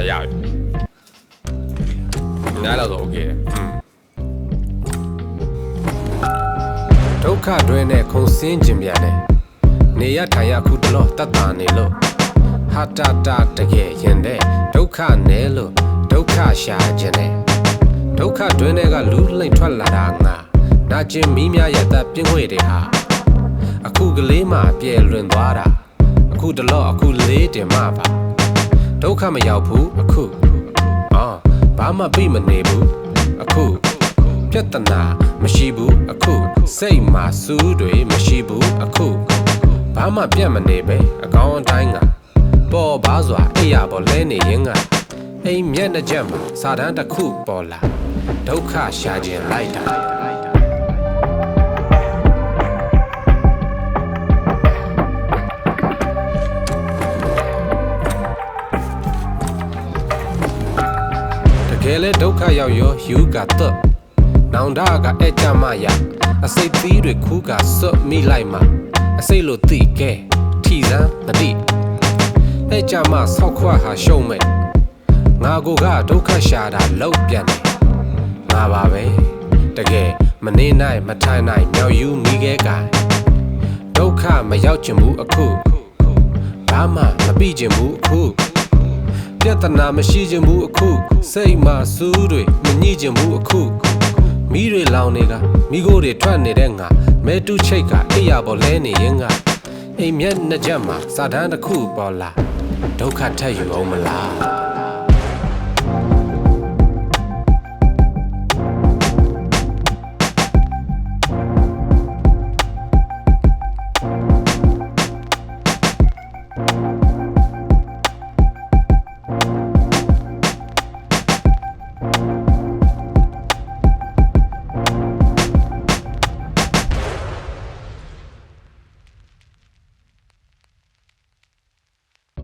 ရပြီနားတော့โอเคဒုက္ခတွင်နဲ့ခုံစင်းခြင်းပြန်တယ်နေရထိုင်ရခုတလောတတ်တာနေလို့ဟာတာတာတကယ်ရင်တဲ့ဒုက္ခနဲလို့ဒုက္ခရှာခြင်းနဲ့ဒုက္ခတွင်ကလူလိမ့်ထွက်လာတာငါနာကျင်မီးများရဲ့တပ်ပြင်းခွေတွေဟာအခုကလေးမှပြဲလွင်သွားတာအခုတလောအခုလေးတင်မှပါဒုက္ခမရောက်ဘူးအခုဘာမှပြမနေဘူးအခုပြဿနာမရှိဘူးအခုစိတ်မှာစူးတွေမရှိဘူးအခုဘာမှပြတ်မနေပဲအကောင်းအတိုင်းကပေါ်ပါစွာအိယာပေါ်လဲနေရင်ကအိမ်မျက်နှာချက်မှာစာတန်းတစ်ခုပေါ်လာဒုက္ခရှာခြင်းလိုက်တာတကယ်လဲဒုက္ခရောက်ရောယူကတော့နောင်တကအဲ့ကြမရအစိတ်သီးတွေခူးကစွတ်မိလိုက်မှအစိတ်လိုတိကဲထီစမ်းမတိအဲ့ကြမဆောက်ခွဟာရှုံးမဲ့ငါကိုကဒုက္ခရှာတာလောက်ပြန်တယ်ငါပါပဲတကယ်မနေနိုင်မထိုင်နိုင်မြောက်ယူမိခဲ့ကဒုက္ခမရောက်ချင်ဘူးအခုဘာမှမပြီးချင်ဘူးအခုပြဿနာမရှိချင်ဘူးအခုစိတ်မှာစူးတွေမညှိချင်ဘူးအခုမီးတွေလောင်နေကမိခိုးတွေထွက်နေတဲ့ငါမဲတူးချိတ်ကအိယာပေါ်လဲနေရင်ကအိမ်မျက်နှာချက်မှာစာတန်းတစ်ခုပေါ်လာဒုက္ခထက်ယူအောင်မလား